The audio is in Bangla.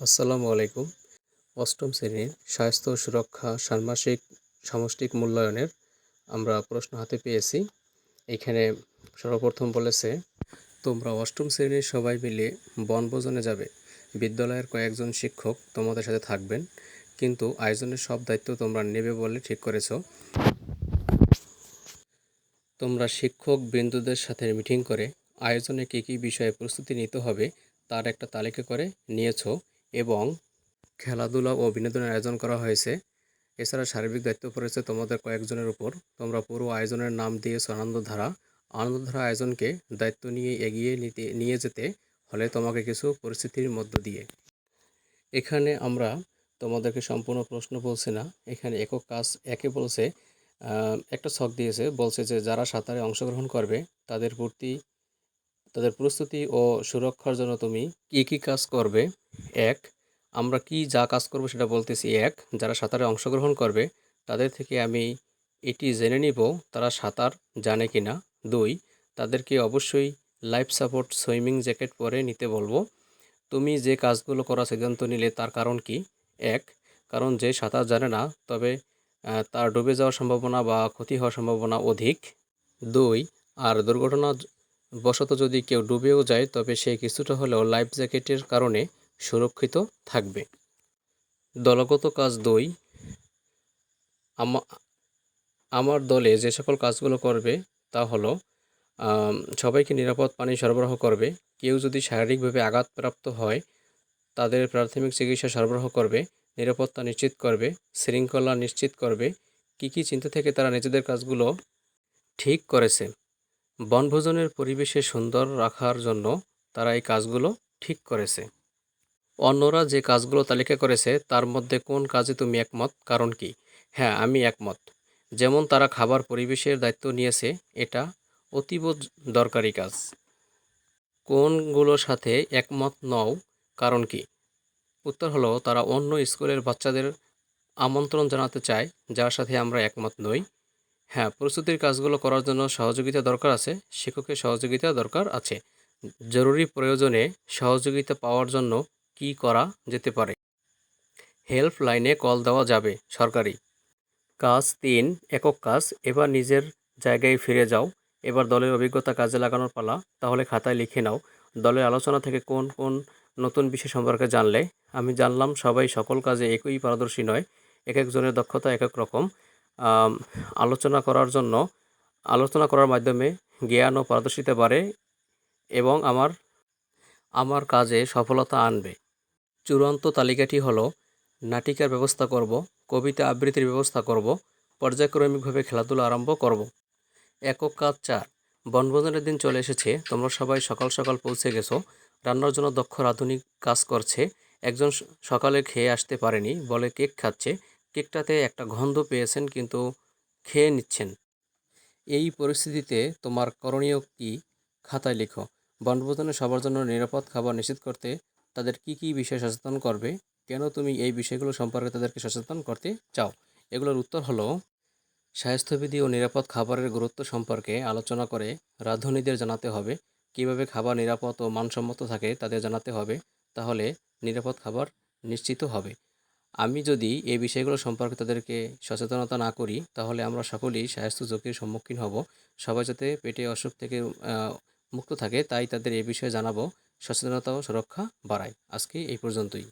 আসসালামু আলাইকুম। অষ্টম শ্রেণীর স্বাস্থ্য ও সুরক্ষা ষান্মাসিক সামষ্টিক মূল্যায়নের আমরা প্রশ্ন হাতে পেয়েছি। এখানে সর্বপ্রথম বলেছে, তোমরা অষ্টম শ্রেণীর সবাই মিলে বনভোজনে যাবে। বিদ্যালয়ের কয়েকজন শিক্ষক তোমাদের সাথে থাকবেন, কিন্তু আয়োজনের সব দায়িত্ব তোমরা নেবে বলে ঠিক করেছ। তোমরা শিক্ষক বৃন্দদের সাথে মিটিং করে আয়োজনে কী কী বিষয়ে প্রস্তুতি নিতে হবে তার একটা তালিকা করে নিয়েছ এবং খেলাধুলা ও বিনোদনের আয়োজন করা হয়েছে। এছাড়া সার্বিক দায়িত্ব পড়েছে তোমাদের কয়েকজনের উপর। তোমরা পুরো আয়োজনের নাম দিয়েছ আনন্দধারা। আনন্দধারা আয়োজনকে দায়িত্ব নিয়ে এগিয়ে নিয়ে যেতে হলে তোমাকে কিছু পরিস্থিতির মধ্য দিয়ে। এখানে আমরা তোমাদেরকে সম্পূর্ণ প্রশ্ন বলছি না, এখানে একক কাজ একে বলছে। একটা ছক দিয়েছে, বলছে যে যারা সাঁতারে অংশগ্রহণ করবে তাদের প্রস্তুতি ও সুরক্ষার জন্য তুমি কী কী কাজ করবে। এক, আমরা যা কাজ করব সেটা বলতেছি। এক, যারা সাঁতারে অংশগ্রহণ করবে তাদের থেকে আমি এটি জেনে নিব তারা সাঁতার জানে কি না। দুই, তাদেরকে অবশ্যই লাইফ সাপোর্ট সুইমিং জ্যাকেট পরে নিতে বলবো। তুমি যে কাজগুলো করার সিদ্ধান্ত নিলে তার কারণ কি? এক, কারণ যে সাঁতার জানে না তবে তার ডুবে যাওয়ার সম্ভাবনা বা ক্ষতি হওয়ার সম্ভাবনা অধিক। দুই, আর দুর্ঘটনা বশত যদি কেউ ডুবেও যায় তবে সে কিছুটা হলেও লাইফ জ্যাকেটের কারণে সুরক্ষিত থাকবে। দলগত কাজ দুই, আমার দলে যে সকল কাজগুলো করবে তা হলো সবাইকে নিরাপদ পানি সরবরাহ করবে। কেউ যদি শারীরিকভাবে আঘাতপ্রাপ্ত হয় তাদের প্রাথমিক চিকিৎসা সরবরাহ করবে, নিরাপত্তা নিশ্চিত করবে, শৃঙ্খলা নিশ্চিত করবে। কী চিন্তা থেকে তারা নিজেদের কাজগুলো ঠিক করেছে। বনভোজনের পরিবেশে সুন্দর রাখার জন্য তারা এই কাজগুলো ঠিক করেছে। অন্যরা যে কাজগুলো তালিকা করেছে তার মধ্যে কোন কাজে তুমি একমত, কারণ কি? হ্যাঁ, আমি একমত। যেমন তারা খাবার পরিবেশের দায়িত্ব নিয়েছে, এটা অতীব দরকারি কাজ। কোনগুলোর সাথে একমত নও, কারণ কি? উত্তর হলো, তারা অন্য স্কুলের বাচ্চাদের আমন্ত্রণ জানাতে চায় যার সাথে আমরা একমত নই। হ্যাঁ, প্রস্তুতির কাজগুলো করার জন্য সহযোগিতা দরকার আছে, শিক্ষকের সহযোগিতা দরকার আছে। জরুরি প্রয়োজনে সহযোগিতা পাওয়ার জন্য কি করা যেতে পারে? হেল্পলাইনে কল দেওয়া যাবে। সরকারি কাজ তিন, একক কাজ। এবার নিজের জায়গায় ফিরে যাও। এবার দলের অভিজ্ঞতা কাজে লাগানোর পালা। তাহলে খাতায় লিখে নাও, দলের আলোচনা থেকে কোন কোন নতুন বিষয় সম্পর্কে জানলে। আমি জানলাম সবাই সকল কাজে একই পারদর্শী নয়, এক একজনের দক্ষতা এক এক রকম। আলোচনা করার মাধ্যমে জ্ঞান ও পারদর্শিতা বাড়ে এবং আমার কাজে সফলতা আনবে। চূড়ান্ত তালিকাটি হলো, নাটিকার ব্যবস্থা করব, কবিতা আবৃত্তির ব্যবস্থা করব, পর্যায়ক্রমিকভাবে খেলাধুলা আরম্ভ করব। একক কাজ 4, বনভোজনের দিন চলে এসেছে, তোমরা সবাই সকাল সকাল পৌঁছে গেছো। রান্নার জন্য দক্ষ রাঁধুনি কাজ করছে। একজন সকালে খেয়ে আসতে পারেনি বলে কেক খাচ্ছে। কেকটাতে একটা গন্ধ পেয়েছেন কিন্তু খেয়ে নিচ্ছেন। এই পরিস্থিতিতে তোমার করণীয় কি? খাতায় লিখো। বনভোজনে সবার জন্য নিরাপদ খাবার নিশ্চিত করতে তাদের কি বিষয়ে সচেতন করবে? কেন তুমি এই বিষয়গুলো সম্পর্কে তাদেরকে সচেতন করতে চাও? এগুলোর উত্তর হলো, স্বাস্থ্যবিধি ও নিরাপদ খাবারের গুরুত্ব সম্পর্কে আলোচনা করে রাঁধুনিদের জানাতে হবে। কিভাবে খাবার নিরাপদ ও মানসম্মত থাকে তাদের জানাতে হবে, তাহলে নিরাপদ খাবার নিশ্চিত হবে। আমি যদি এই বিষয়গুলো সম্পর্কে তাদেরকে সচেতনতা না করি তাহলে আমরা সকলেই স্বাস্থ্য ঝুঁকির সম্মুখীন হব। সবাই যাতে পেটে অসুখ থেকে মুক্ত থাকে তাই তাদের এই বিষয়ে জানাবো, সচেতনতা ও সুরক্ষা বাড়ায়। আজকে এই পর্যন্তই।